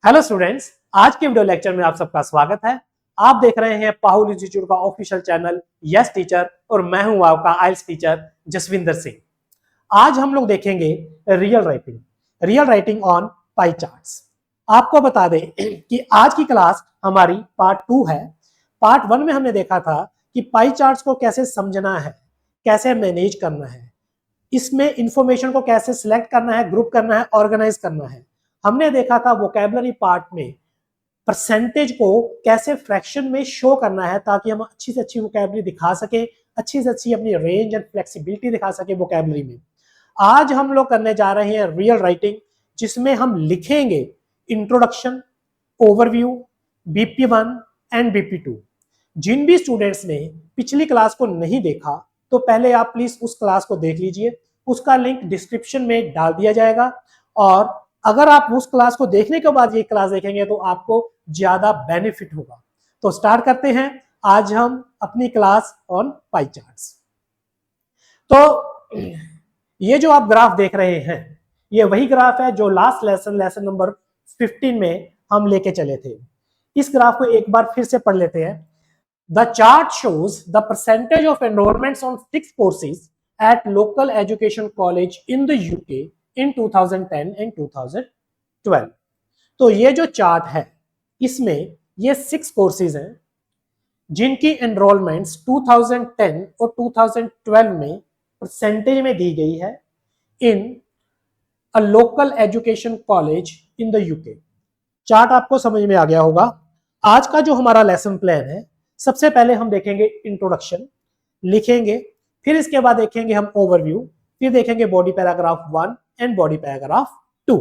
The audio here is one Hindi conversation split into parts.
हेलो स्टूडेंट्स, आज के वीडियो लेक्चर में आप सबका स्वागत है। आप देख रहे हैं पाहुल इंस्टीट्यूट का ऑफिशियल चैनल यस टीचर और मैं हूं आपका आइल्स टीचर जसविंदर सिंह। आज हम लोग देखेंगे real writing on pie charts. आपको बता दें कि आज की क्लास हमारी पार्ट 2 है। पार्ट 1 में हमने देखा था कि पाई चार्ट्स को कैसे समझना है, कैसे मैनेज करना है, इसमें इंफॉर्मेशन को कैसे सिलेक्ट करना है, ग्रुप करना है, ऑर्गेनाइज करना है। हमने देखा था वोकैबुलरी पार्ट में परसेंटेज को कैसे फ्रैक्शन में शो करना है ताकि हम अच्छी से अच्छी वोकैबुलरी दिखा सके, अच्छी से अच्छी अपनी रेंज एंड फ्लेक्सिबिलिटी दिखा सके वोकैबुलरी में। आज हम लोग करने जा रहे हैं रियल राइटिंग, जिसमें हम लिखेंगे introduction, overview, BP1 and BP2। जिन भी स्टूडेंट्स ने पिछली क्लास को नहीं देखा तो पहले आप प्लीज उस क्लास को देख लीजिए, उसका लिंक डिस्क्रिप्शन में डाल दिया जाएगा। और अगर आप उस क्लास को देखने के बाद ये क्लास देखेंगे तो आपको ज्यादा बेनिफिट होगा। तो स्टार्ट करते हैं आज हम अपनी क्लास ऑन पाई चार्ट्स। तो ये जो आप ग्राफ देख रहे हैं, ये वही ग्राफ है जो लास्ट लेसन नंबर 15 में हम लेके चले थे। इस ग्राफ को एक बार फिर से पढ़ लेते हैं। The chart shows the percentage of enrollments on 6 courses at local education college in the UK in 2010 and 2012। तो ये जो चार्ट है, इसमें ये 6 कोर्सेज हैं जिनकी एनरोलमेंट्स 2010 और 2012 में परसेंटेज में दी गई है in a local education college in the UK. Chart आपको समझ में आ गया होगा। आज का जो हमारा लेसन प्लान है, सबसे पहले हम देखेंगे इंट्रोडक्शन, लिखेंगे, फिर इसके बाद देखेंगे हम ओवरव्यू, फिर देखेंगे body paragraph 1 and body paragraph 2।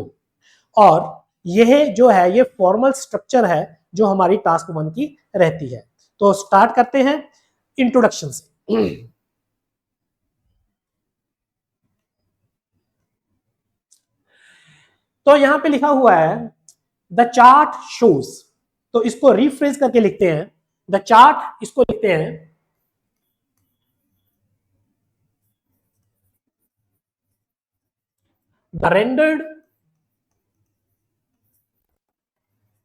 और यह जो है ये फॉर्मल स्ट्रक्चर है जो हमारी टास्क 1 की रहती है। तो स्टार्ट करते हैं इंट्रोडक्शन से। तो यहां पे लिखा हुआ है द चार्ट शोज, तो इसको रिफ्रेश करके लिखते हैं द चार्ट, इसको लिखते हैं the rendered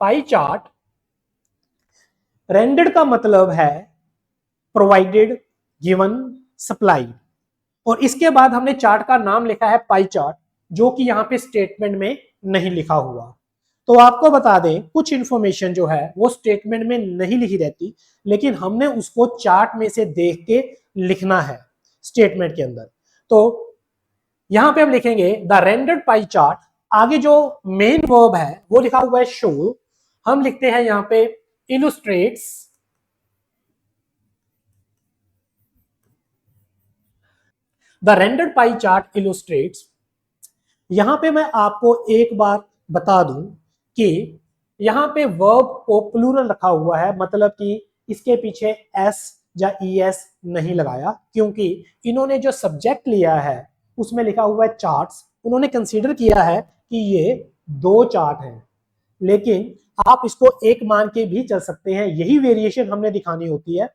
pie chart. Rendered का मतलब है प्रोवाइडेड, गिवन, सप्लाइड। और इसके बाद हमने चार्ट का नाम लिखा है पाई चार्ट, जो कि यहां पे स्टेटमेंट में नहीं लिखा हुआ। तो आपको बता दें कुछ इंफॉर्मेशन जो है वो स्टेटमेंट में नहीं लिखी रहती, लेकिन हमने उसको चार्ट में से देख के लिखना है स्टेटमेंट के अंदर। तो यहां पे हम लिखेंगे द रेंडर्ड पाई चार्ट। आगे जो मेन वर्ब है वो लिखा हुआ है शो, हम लिखते हैं यहां पे इलुस्ट्रेट्स द रेंडर्ड पाई चार्ट इलुस्ट्रेट्स। यहां पे मैं आपको एक बार बता दूं कि यहां पे वर्ब को प्लूरल रखा हुआ है, मतलब कि इसके पीछे एस या ईएस नहीं लगाया, क्योंकि इन्होंने जो सब्जेक्ट लिया है उसमें लिखा हुआ है चार्ट्स। उन्होंने कंसीडर किया है कि ये 2 चार्ट हैं, लेकिन आप इसको एक मान के भी चल सकते हैं। यही वेरिएशन हमने दिखानी होती है।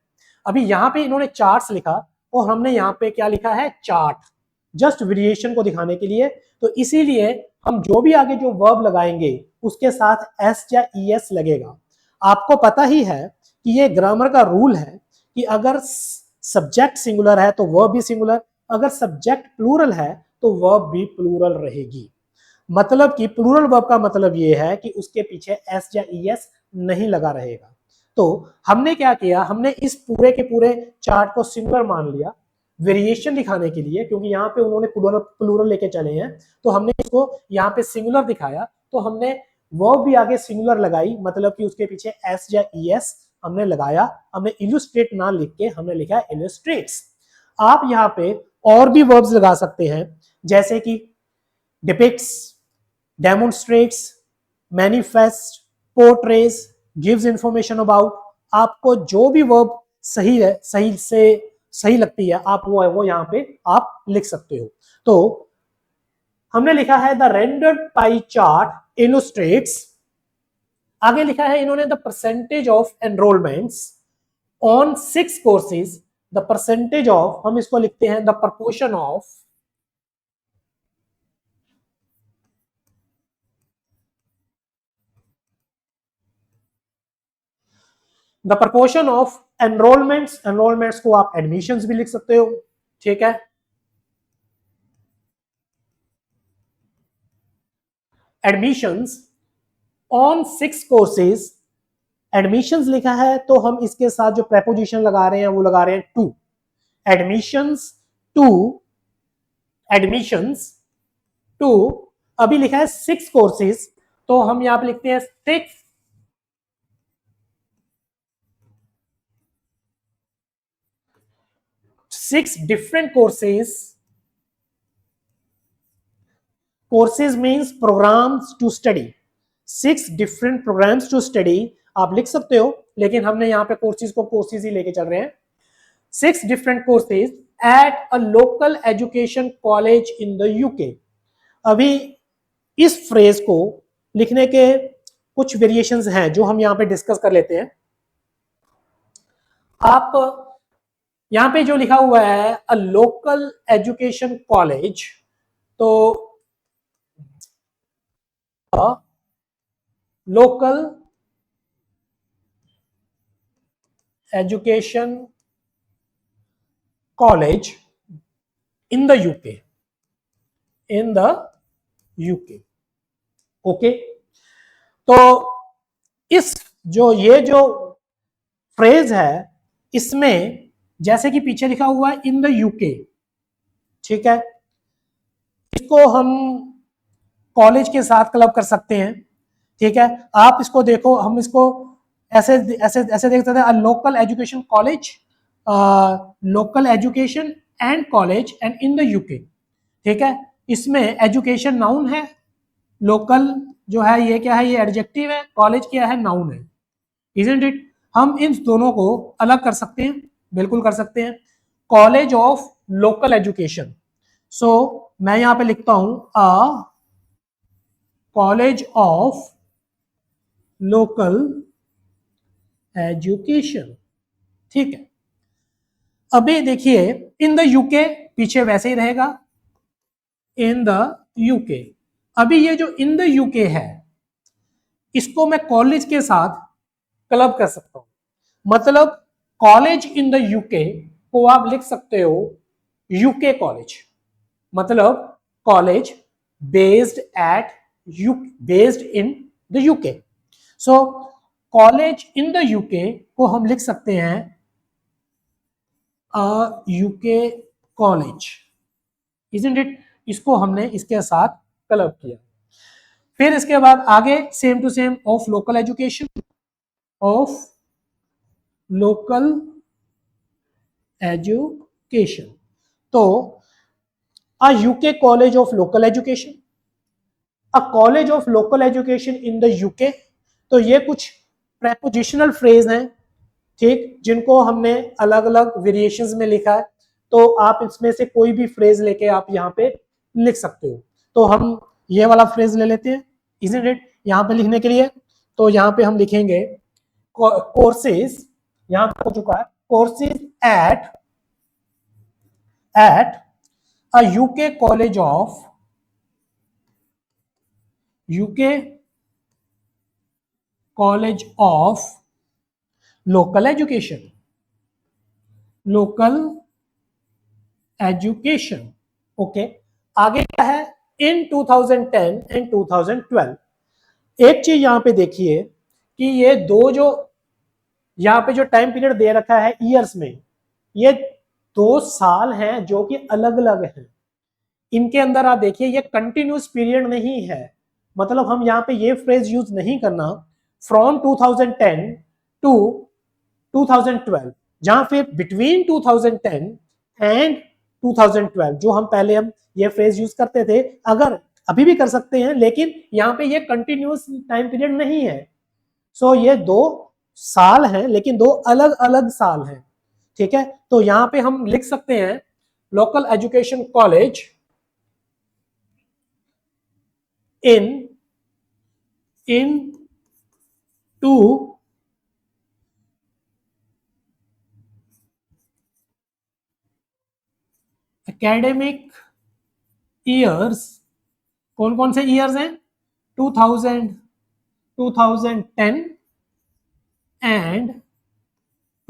अभी यहाँ पे इन्होंने चार्ट्स लिखा और हमने यहाँ पे क्या लिखा है, चार्ट, जस्ट वेरिएशन को दिखाने के लिए। तो इसीलिए हम जो भी आगे जो वर्ब लगाएंगे उसके साथ एस या ईएस लगेगा। आपको पता ही है कि ये ग्रामर का रूल है कि अगर सब्जेक्ट सिंगुलर है तो वर्ब भी सिंगुलर, अगर सब्जेक्ट प्लूरल है तो वर्ब भी प्लूरल रहेगी। मतलब कि प्लूरल वर्ब का मतलब ये है कि उसके पीछे एस या ईएस नहीं लगा रहेगा। तो हमने क्या किया, हमने इस पूरे के पूरे चार्ट को सिंगुलर मान लिया वेरिएशन दिखाने के लिए, क्योंकि यहाँ पे उन्होंने प्लूरल लेके चले हैं, तो हमने इसको यहाँ पे सिंगुलर दिखाया। तो हमने वर्ब भी आगे सिंगुलर लगाई, मतलब कि उसके पीछे एस या ईएस हमने लगाया। हमने इलुस्ट्रेट ना लिख के हमने लिखा इलुस्ट्रेट्स। आप यहाँ पे और भी वर्ब्स लगा सकते हैं, जैसे कि depicts, demonstrates, manifest, portrays, gives information about. आपको जो भी वर्ब सही है, सही लगती है, आप वो यहाँ पे आप लिख सकते हो। तो हमने लिखा है द रेंडर्ड पाई चार्ट इलुस्ट्रेट्स। आगे लिखा है इन्होंने the percentage of enrolments on 6 courses. The percentage of, हम इसको लिखते हैं the proportion of the proportion of enrolments को आप एडमिशंस भी लिख सकते हो, ठीक है। एडमिशंस ऑन 6 कोर्सेज, एडमिशंस लिखा है तो हम इसके साथ जो प्रेपोजिशन लगा रहे हैं वो लगा रहे हैं to. Admissions to, admissions to, अभी लिखा है 6 कोर्सेज, तो हम यहां पे लिखते हैं 6 different courses. Courses means programmes to study, 6 different programmes to study आप लिख सकते हो, लेकिन हमने यहां पे कोर्सेज को कोर्सेज ही लेके चल रहे हैं। 6 different courses at a local education college in the UK. अभी इस फ्रेज को लिखने के कुछ वेरिएशंस हैं जो हम यहां पे डिस्कस कर लेते हैं। आप यहां पे जो लिखा हुआ है अ लोकल एजुकेशन कॉलेज, तो local education college in the UK, in the UK, okay. तो इस ये जो फ्रेज है इसमें जैसे कि पीछे लिखा हुआ है इन द यूके, ठीक है, इसको हम कॉलेज के साथ क्लब कर सकते हैं, ठीक है। आप इसको देखो, हम इसको ऐसे ऐसे ऐसे देख सकते हैं, local education college, local education and college and in the UK, ठीक है। इसमें एजुकेशन नाउन है, लोकल जो है ये क्या है, ये एडजेक्टिव है, कॉलेज क्या है, नाउन है, इजंट इट। हम इन दोनों को अलग कर सकते हैं, बिल्कुल कर सकते हैं। कॉलेज ऑफ लोकल एजुकेशन, सो मैं यहां पे लिखता हूं अ कॉलेज ऑफ लोकल एजुकेशन, ठीक है। अभी देखिए इन द यूके पीछे वैसे ही रहेगा, इन द यूके। अभी ये जो इन द यूके है इसको मैं कॉलेज के साथ क्लब कर सकता हूं, मतलब कॉलेज इन द यूके को आप लिख सकते हो यूके कॉलेज, मतलब college based eight you, based in the UK. So college in the UK को हम लिख सकते हैं अ यूके कॉलेज, इजंट इट। इसको हमने इसके साथ क्लब किया। फिर इसके बाद आगे same to same of local education, of local education, तो a UK college of local education, a college of local education in the UK. तो ये कुछ प्रेपोजिशनल फ्रेज हैं, ठीक, जिनको हमने अलग अलग वेरिएशंस में लिखा है, तो आप इसमें से कोई भी फ्रेज लेके आप यहाँ पे लिख सकते हो। तो हम ये वाला फ्रेज ले लेते हैं, इजंट इट, यहाँ पे लिखने के लिए। तो यहाँ पे हम लिखेंगे कोर्सेज, यहाँ पे हो चुका है courses at a UK college of, UK college of local education, local education, okay. आगे क्या है, इन 2010 एंड 2012। एक चीज यहां पे देखिए कि ये दो जो यहां पे जो टाइम पीरियड दे रखा है ईयर्स में, ये 2 साल हैं जो कि अलग अलग हैं। इनके अंदर आप देखिए ये कंटिन्यूस पीरियड नहीं है, मतलब हम यहाँ पे ये फ्रेज यूज नहीं करना फ्रॉम 2010 टू 2012, जहां पे बिटवीन 2010 एंड 2012 जो हम पहले हम ये फ्रेज यूज करते थे, अगर अभी भी कर सकते हैं, लेकिन यहाँ पे ये कंटिन्यूस टाइम पीरियड नहीं है। सो ये 2 साल हैं, लेकिन 2 अलग अलग साल हैं, ठीक है। तो यहाँ पे हम लिख सकते हैं local education college in two academic years, कौन कौन से ईयर्स हैं, 2000 2010 एंड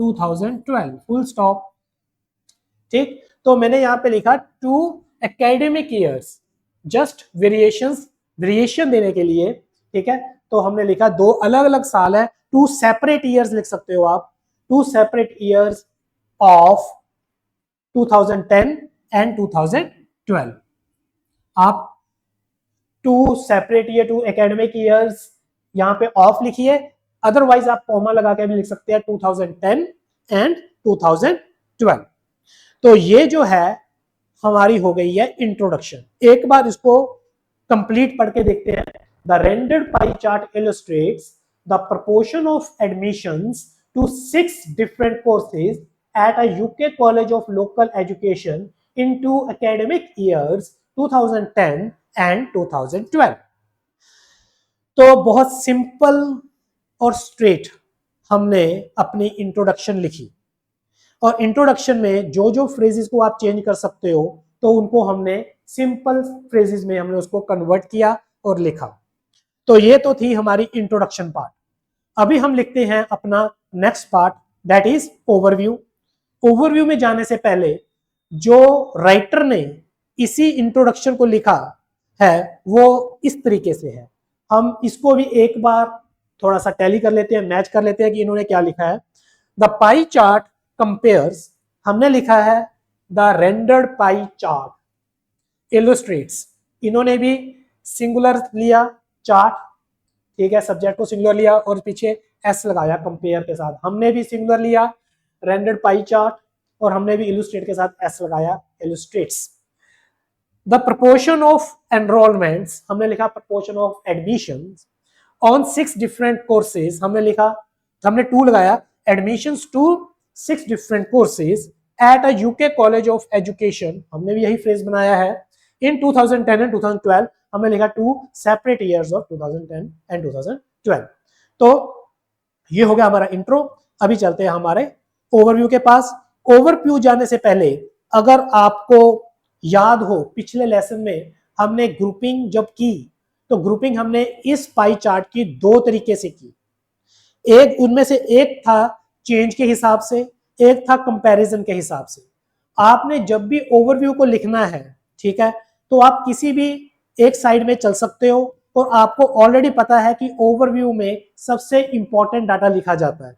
2012 फुल स्टॉप। ठीक, तो मैंने यहाँ पे लिखा 2 एकेडमिक ईयर्स, जस्ट वेरिएशन देने के लिए। ठीक है, तो हमने लिखा 2 अलग अलग साल है, 2 सेपरेट ईयर्स लिख सकते हो आप, 2 सेपरेट ईयर्स ऑफ 2010 एंड 2012। आप 2 सेपरेट ईयर, 2 एकेडमिक ईयर्स यहाँ पे ऑफ लिखिए, अदरवाइज आप कॉमा लगा के भी लिख सकते हैं 2010 एंड 2012। तो ये जो है हमारी हो गई है इंट्रोडक्शन। एक बार इसको कंप्लीट पढ़ के देखते हैं। The rendered pie chart illustrates the proportion of admissions to 6 different courses at a UK College of Local Education in 2 academic years 2010 and 2012। तो बहुत सिंपल और स्ट्रेट हमने अपनी इंट्रोडक्शन लिखी, और इंट्रोडक्शन में जो जो फ्रेजेस को आप चेंज कर सकते हो तो उनको हमने सिंपल फ्रेजेस में हमने उसको कन्वर्ट किया और लिखा। तो ये तो थी हमारी इंट्रोडक्शन पार्ट। अभी हम लिखते हैं अपना next part, that is overview. Overview में जाने से पहले जो राइटर ने इसी इंट्रोडक्शन को लिखा है वो इस तरीके से है। हम इसको भी एक बार थोड़ा सा टैली कर लेते हैं, मैच कर लेते हैं कि इन्होंने क्या लिखा है। द पाई चार्ट कंपेयर्स, हमने लिखा है the rendered pie chart illustrates, इन्होंने भी सिंगुलर लिया चार्ट, ठीक है, सब्जेक्ट को सिंगुलर लिया और पीछे एस लगाया कंपेयर के साथ। हमने भी सिंगुलर लिया रेंडर्ड पाई चार्ट और हमने भी इलस्ट्रेट के साथ एस लगाया, illustrates. The proportion of enrolments, हमने लिखा proportion of admissions on 6 different courses, हमने लिखा, हमने 2 लगाया, admissions to 6 different courses at a UK college of education, हमने भी यही फ्रेज बनाया है, इन 2010 एंड 2012, हमने लिखा 2 सेपरेट ईयर्स ऑफ 2010 एंड 2012। तो ये हो गया हमारा इंट्रो। अभी चलते हैं हमारे ओवरव्यू के पास। ओवरव्यू जाने से पहले अगर आपको याद हो पिछले लेसन में हमने ग्रुपिंग जब की तो ग्रुपिंग हमने इस पाई चार्ट की 2 तरीके से की। एक उनमें से एक था चेंज के हिसाब से, एक था कंपैरिजन के हिसाब से। आपने जब भी ओवरव्यू को लिखना है, ठीक है, तो आप किसी भी एक साइड में चल सकते हो और आपको ऑलरेडी पता है कि ओवरव्यू में सबसे इंपॉर्टेंट डाटा लिखा जाता है।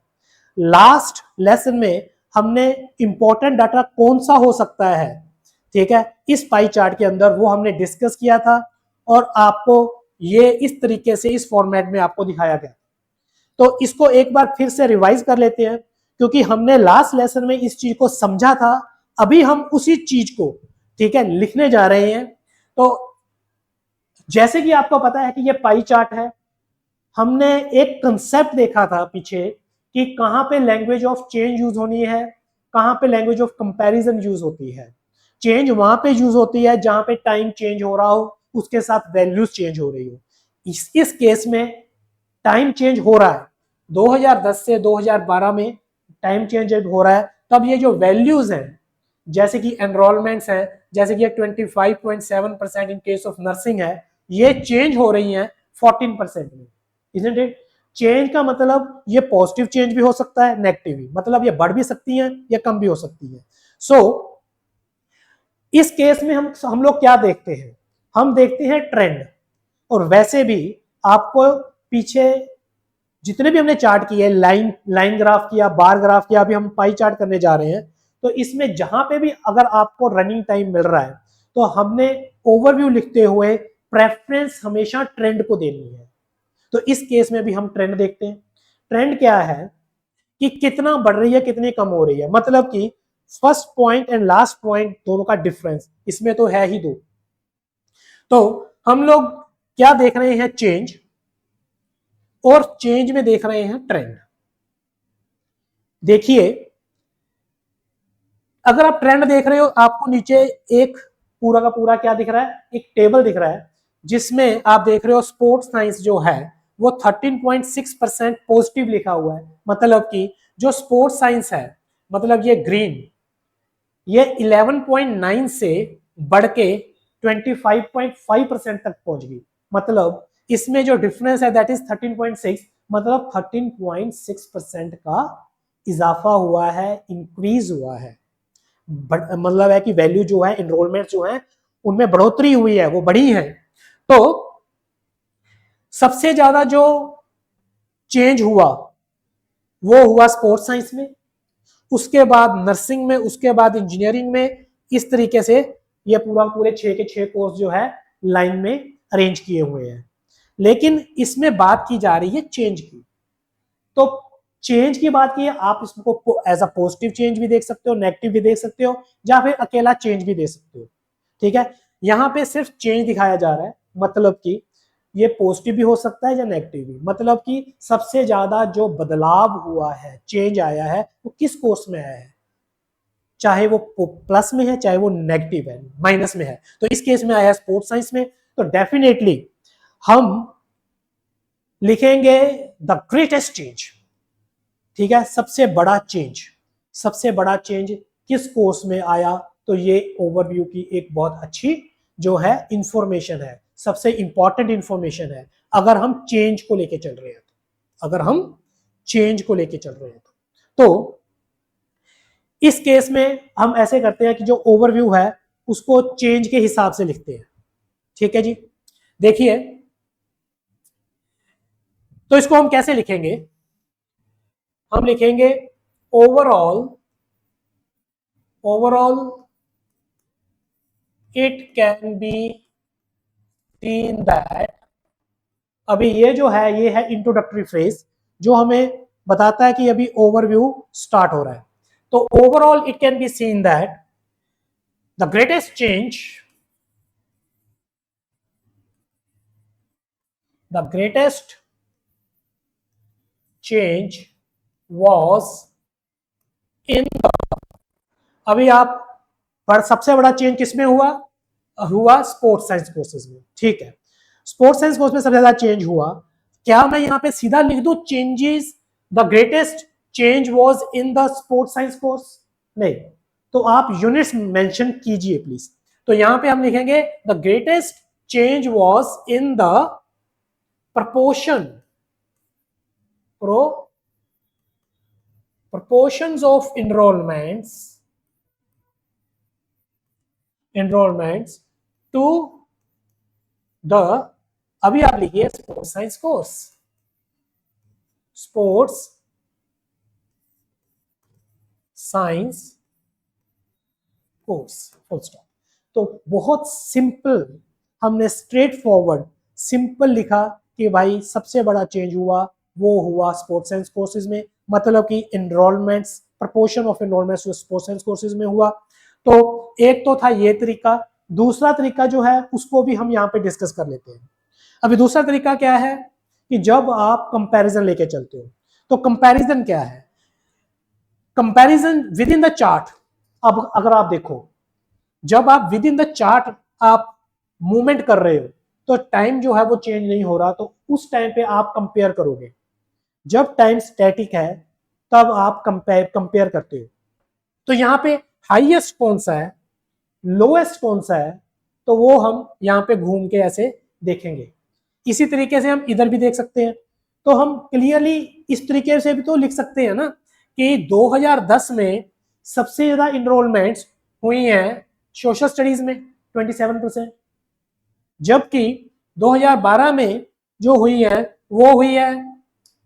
लास्ट लेसन में हमने इंपॉर्टेंट डाटा कौन सा हो सकता है, ठीक है, इस पाई चार्ट के अंदर वो हमने डिस्कस किया था और आपको ये इस तरीके से इस फॉर्मेट में आपको दिखाया गया। तो इसको एक बार फिर से रिवाइज कर लेते हैं क्योंकि हमने लास्ट लेसन में इस चीज को समझा था, अभी हम उसी चीज को, ठीक है, लिखने जा रहे हैं। तो जैसे कि आपको पता है कि ये पाई चार्ट है, हमने एक कंसेप्ट देखा था पीछे कि कहां पे लैंग्वेज ऑफ चेंज यूज होनी है, कहां पे लैंग्वेज ऑफ कंपैरिजन यूज होती है। चेंज वहां पे यूज होती है जहां पे टाइम चेंज हो रहा हो, उसके साथ वैल्यूज चेंज हो रही हो। इस केस में टाइम चेंज हो रहा है, 2010 से 2012 में टाइम चेंज हो रहा है, तब ये जो वैल्यूज हैं जैसे कि एनरोलमेंट्स हैं, जैसे कि 25.7% इन केस ऑफ नर्सिंग है, ये चेंज हो रही हैं 14% में। Isn't it? चेंज का मतलब ये पॉजिटिव चेंज भी हो सकता है, नेगेटिव भी, मतलब ये बढ़ भी सकती है या कम भी हो सकती है। सो इस केस में हम लोग क्या देखते हैं, हम देखते हैं ट्रेंड। और वैसे भी आपको पीछे जितने भी हमने चार्ट किए, लाइन ग्राफ किया, बार ग्राफ किया, अभी हम पाई चार्ट करने जा रहे हैं, तो इसमें जहां पे भी अगर आपको रनिंग टाइम मिल रहा है तो हमने ओवरव्यू लिखते हुए प्रेफरेंस हमेशा ट्रेंड को देनी है। तो इस केस में भी हम ट्रेंड देखते हैं। ट्रेंड क्या है कि कितना बढ़ रही है, कितनी कम हो रही है, मतलब कि first point and last point दोनों का डिफरेंस इसमें तो है ही 2। तो हम लोग क्या देख रहे हैं, चेंज, और चेंज में देख रहे हैं ट्रेंड। देखिए अगर आप ट्रेंड देख रहे हो, आपको नीचे एक पूरा का पूरा क्या दिख रहा है, एक टेबल दिख रहा है जिसमें आप देख रहे हो स्पोर्ट्स साइंस जो है वो 13.6% पॉजिटिव लिखा हुआ है। मतलब कि जो स्पोर्ट्स साइंस है, मतलब ये ग्रीन, ये 11.9 से बढ़ के 25.5% तक पहुंच गई। मतलब इसमें जो डिफरेंस है दैट इज 13.6, मतलब 13.6% का इजाफा हुआ है, इंक्रीज हुआ है, मतलब है कि वैल्यू जो है, एनरोलमेंट जो है उनमें बढ़ोतरी हुई है, वो बढ़ी है। तो सबसे ज्यादा जो चेंज हुआ वो हुआ स्पोर्ट्स साइंस में, उसके बाद नर्सिंग में, उसके बाद इंजीनियरिंग में। इस तरीके से ये पूरे 6 के 6 कोर्स जो है लाइन में अरेंज किए हुए हैं। लेकिन इसमें बात की जा रही है चेंज की। तो चेंज की बात की है, आप इसको एज अ पॉजिटिव चेंज भी देख सकते हो, नेगेटिव भी देख सकते हो, या फिर अकेला चेंज भी दे सकते हो। ठीक है, यहां पे सिर्फ चेंज दिखाया जा रहा है, मतलब कि ये पॉजिटिव भी हो सकता है या नेगेटिव भी। मतलब कि सबसे ज्यादा जो बदलाव हुआ है, चेंज आया है, वो किस कोर्स में आया है, चाहे वो प्लस में है चाहे वो नेगेटिव है, माइनस में है। तो इस केस में आया है स्पोर्ट्स साइंस में। तो डेफिनेटली हम लिखेंगे द ग्रेटेस्ट चेंज। ठीक है, सबसे बड़ा चेंज, सबसे बड़ा चेंज किस कोर्स में आया। तो ये ओवरव्यू की एक बहुत अच्छी जो है इंफॉर्मेशन है, सबसे इंपॉर्टेंट इंफॉर्मेशन है अगर हम चेंज को लेके चल रहे हैं तो। अगर हम चेंज को लेके चल रहे हैं तो इस केस में हम ऐसे करते हैं कि जो ओवरव्यू है उसको चेंज के हिसाब से लिखते हैं। ठीक है जी, देखिए तो इसको हम कैसे लिखेंगे, हम लिखेंगे overall, overall it can be seen that, अभी ये जो है ये है इंट्रोडक्टरी फ्रेज जो हमें बताता है कि अभी ओवरव्यू स्टार्ट हो रहा है। तो overall it can be seen that the greatest change, the greatest change was in, अभी आप सबसे बड़ा चेंज किसमें हुआ, हुआ स्पोर्ट्स साइंस कोर्सेज में। ठीक है, स्पोर्ट्स साइंस कोर्स में सबसे ज्यादा चेंज हुआ। क्या मैं यहां पे सीधा लिख दूं changes, the greatest change was in the sports science course, नहीं, तो आप यूनिट्स मेंशन कीजिए प्लीज। तो यहां पे हम लिखेंगे the greatest change was in the proportion, proportions of enrollments to the, अभी आप लिखिए sports science course, sports science course, full stop. तो बहुत सिंपल, हमने स्ट्रेट फॉरवर्ड सिंपल लिखा कि भाई सबसे बड़ा चेंज हुआ वो हुआ स्पोर्ट्स साइंस कोर्सेज में, मतलब कि एनरोलमेंट्स, प्रपोर्शन ऑफ एनरोलमेंट्स जो स्पोर्ट्स साइंस कोर्सेज में हुआ। तो एक तो था ये तरीका, दूसरा तरीका जो है उसको भी हम यहाँ पे डिस्कस कर लेते हैं। अभी दूसरा तरीका क्या है कि जब आप कंपैरिजन लेके चलते हो, तो कंपैरिजन क्या है, comparison with in the chart. अब अगर आप देखो, जब आप विद इन द चार्ट आप मूवमेंट कर रहे हो तो टाइम जो है वो चेंज नहीं हो रहा, तो उस टाइम पे आप कंपेयर करोगे। जब टाइम स्टैटिक है तब आप कंपेयर करते हो। तो यहाँ पे हाईएस्ट कौन सा है, लोएस्ट कौन सा है, तो वो हम यहाँ पे घूम के ऐसे देखेंगे। इसी तरीके से हम इधर भी देख सकते हैं। तो हम क्लियरली इस तरीके से भी तो लिख सकते हैं ना कि 2010 में सबसे ज्यादा इनरोलमेंट्स हुई हैं सोशल स्टडीज में 27%, जबकि 2012 में जो हुई है वो हुई है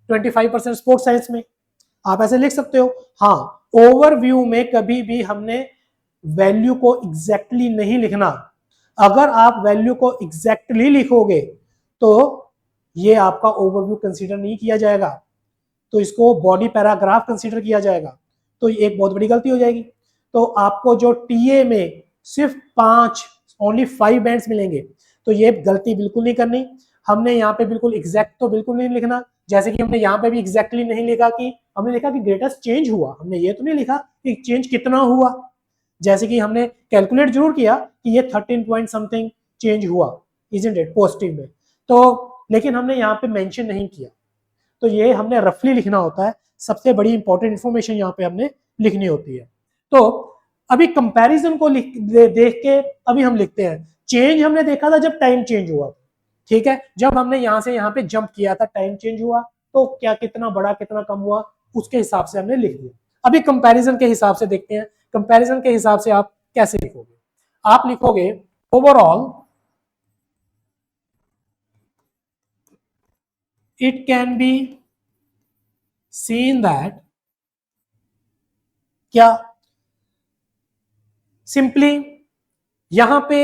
25% स्पोर्ट्स साइंस में। आप ऐसे लिख सकते हो। हाँ, ओवरव्यू में कभी भी हमने वैल्यू को एग्जैक्टली नहीं लिखना। अगर आप वैल्यू को एग्जैक्टली लिखोगे तो ये आपका ओवरव्यू कंसीडर नहीं किया जाएगा, तो इसको बॉडी पैराग्राफ कंसीडर किया जाएगा, तो ये एक बहुत बड़ी गलती हो जाएगी। तो आपको जो टीए में सिर्फ 5 ओनली 5 बैंड्स मिलेंगे, तो ये गलती बिल्कुल नहीं करनी। हमने यहाँ पे बिल्कुल एग्जैक्ट तो बिल्कुल नहीं लिखना, जैसे कि हमने यहाँ पे भी एग्जैक्टली नहीं लिखा कि हमने लिखा कि ग्रेटेस्ट चेंज हुआ, हमने ये तो नहीं लिखा कि चेंज कितना हुआ। जैसे कि हमने कैलकुलेट जरूर किया कि ये 13 पॉइंट समथिंग चेंज हुआ, इजंट इट, पॉजिटिव में, तो लेकिन हमने यहाँ पे मेंशन नहीं किया। तो ये हमने रफली लिखना होता है, सबसे बड़ी इंपॉर्टेंट इंफॉर्मेशन यहाँ पे हमने लिखनी होती है। तो अभी कंपैरिजन को देख के अभी हम लिखते हैं, चेंज हमने देखा था जब टाइम चेंज हुआ, ठीक है, जब हमने यहाँ से यहाँ पे जंप किया था टाइम चेंज हुआ, तो क्या कितना बड़ा कितना कम हुआ उसके हिसाब से हमने लिख दिया। अभी कंपैरिजन के हिसाब से देखते हैं, कंपैरिजन के हिसाब से आप कैसे लिखोगे। आप लिखोगे overall it can be seen that, क्या सिंपली यहां पे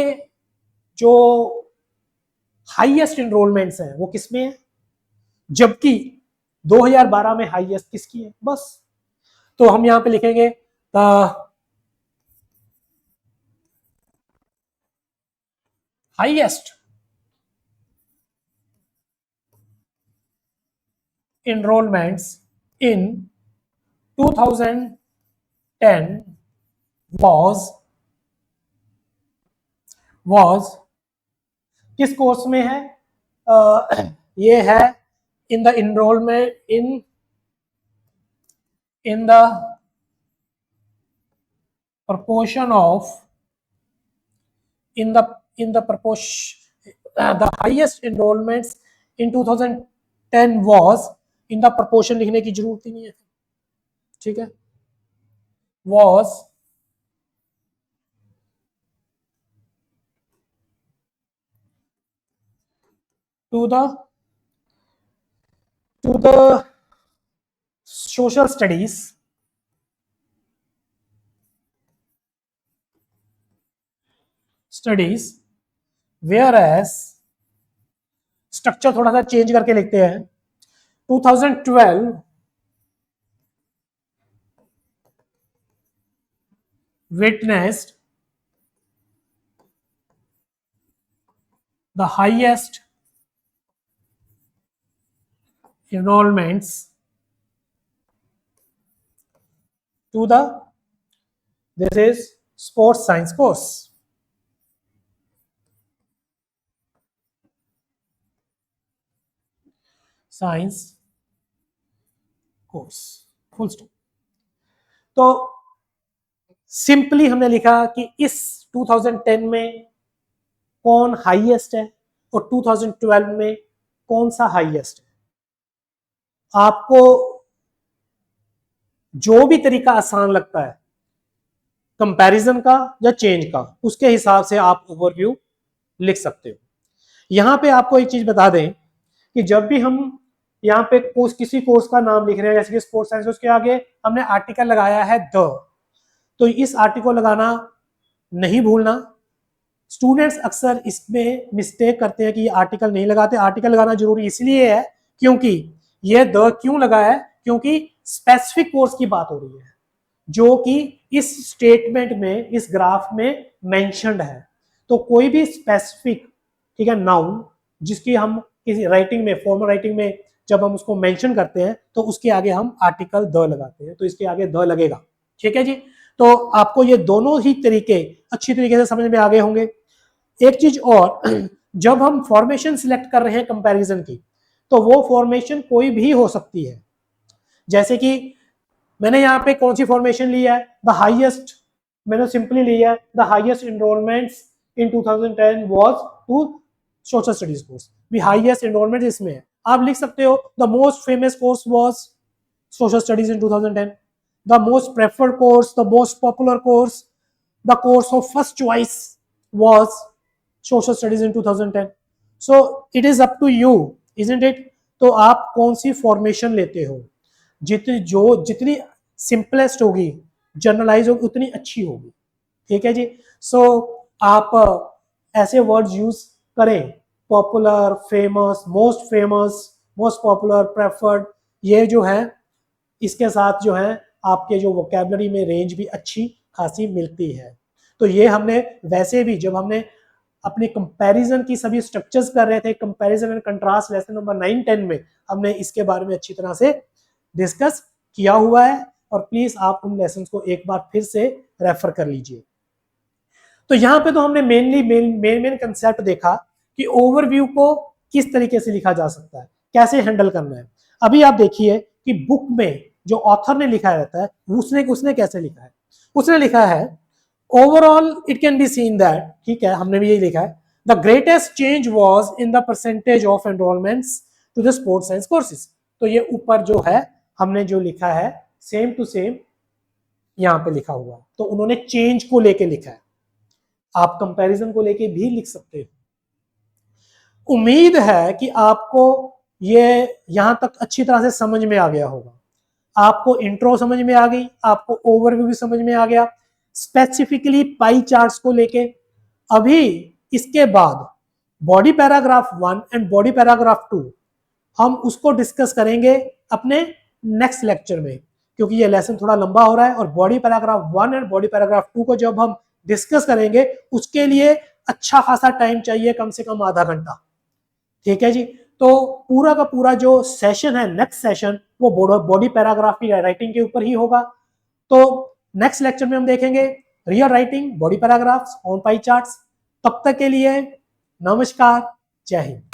जो हाईएस्ट इनरोलमेंट्स हैं वो किसमें है, जबकि 2012 में हाईएस्ट किसकी है, बस। तो हम यहां पे लिखेंगे the highest enrollments in 2010 was किस कोर्स में है, ये है in the enrolment in the proportion of in the proportion the highest enrollments in 2010 was in the proportion लिखने की जरूरत ही नहीं है, ठीक है, was to the social studies whereas structure थोड़ा सा चेंज करके लिखते हैं, 2012 witnessed the highest enrollments to the this is sports science course, science course, full stop. तो सिंपली हमने लिखा कि इस 2010 में कौन हाईएस्ट है और 2012 में कौन सा हाईएस्ट है। आपको जो भी तरीका आसान लगता है कंपैरिजन का या चेंज का, उसके हिसाब से आप ओवरव्यू लिख सकते हो। यहां पे आपको एक चीज बता दें कि जब भी हम यहाँ पे किसी कोर्स का नाम लिख रहे हैं, जैसे कि स्पोर्ट्स साइंस, उसके आगे हमने आर्टिकल लगाया है द, तो इस आर्टिकल लगाना नहीं भूलना। स्टूडेंट्स अक्सर इसमें मिस्टेक करते हैं कि ये आर्टिकल नहीं लगाते। आर्टिकल लगाना जरूरी इसलिए है क्योंकि ये द क्यों लगा है, क्योंकि स्पेसिफिक कोर्स की बात हो रही है जो कि इस स्टेटमेंट में, इस ग्राफ में मेंशन्ड है। तो कोई भी स्पेसिफिक, ठीक है, नाउन जिसकी हम किसी राइटिंग में, फॉर्मल राइटिंग में जब हम उसको मेंशन करते हैं तो उसके आगे हम आर्टिकल द लगाते हैं, तो इसके आगे द लगेगा, ठीक है जी। तो आपको ये दोनों ही तरीके अच्छी तरीके से समझ में आ गए होंगे। एक चीज और, जब हम फॉर्मेशन सिलेक्ट कर रहे हैं कंपैरिजन की, तो वो फॉर्मेशन कोई भी हो सकती है। जैसे कि मैंने यहाँ पे कौन सी फॉर्मेशन ली है, द हाईएस्ट, मैंने सिंपली लिया है the highest enrolments in 2010 was to social studies course, भी हाईएस्ट एनरोलमेंट इसमें है। आप लिख सकते हो the most famous course was social studies in 2010, the most preferred course, the most popular course, the course of first choice was social studies in 2010। So it is up to you, isn't it. तो आप कौन सी फॉर्मेशन लेते हो, जितनी सिंपलेस्ट होगी, जनरलाइज होगी, उतनी अच्छी होगी, ठीक है जी। सो आप ऐसे वर्ड्स यूज करें, popular, famous, most popular, preferred, ये जो है इसके साथ जो है आपके जो वोकैबुलरी में रेंज भी अच्छी खासी मिलती है। तो ये हमने वैसे भी जब हमने अपने कंपैरिजन की सभी स्ट्रक्चर्स कर रहे थे, comparison and contrast lesson number 9-10 में हमने इसके बारे में अच्छी तरह से डिस्कस किया हुआ है, और प्लीज आप उन लेसन्स को एक बार फिर से रेफर कर लीजिए। तो यहाँ पे तो हमने मेन कंसेप्ट देखा कि ओवरव्यू को किस तरीके से लिखा जा सकता है, कैसे हैंडल करना है। अभी आप देखिए कि बुक में जो ऑथर ने लिखा रहता है उसने कैसे लिखा है। उसने लिखा है overall it can be seen that, ठीक है, हमने भी यही लिखा है, the greatest change was in the percentage of enrolments to the sports science courses. तो ये ऊपर जो है हमने जो लिखा है सेम टू सेम यहां पे लिखा हुआ है। तो उन्होंने चेंज को लेके लिखा है, आप कंपैरिजन को लेके भी लिख सकते हो। उम्मीद है कि आपको ये यहां तक अच्छी तरह से समझ में आ गया होगा। आपको इंट्रो समझ में आ गई, आपको ओवरव्यू भी समझ में आ गया स्पेसिफिकली पाई चार्ट्स को लेके। अभी इसके बाद body paragraph 1 and body paragraph 2 हम उसको डिस्कस करेंगे अपने नेक्स्ट लेक्चर में, क्योंकि ये लेसन थोड़ा लंबा हो रहा है और body paragraph 1 and body paragraph 2 को जब हम डिस्कस करेंगे उसके लिए अच्छा खासा टाइम चाहिए, कम से कम आधा घंटा। ठीक है जी। तो पूरा का पूरा जो सेशन है नेक्स्ट सेशन वो बॉडी पैराग्राफ की राइटिंग के ऊपर ही होगा। तो नेक्स्ट लेक्चर में हम देखेंगे real writing, body paragraphs on pie charts. तब तक के लिए नमस्कार, जय हिंद।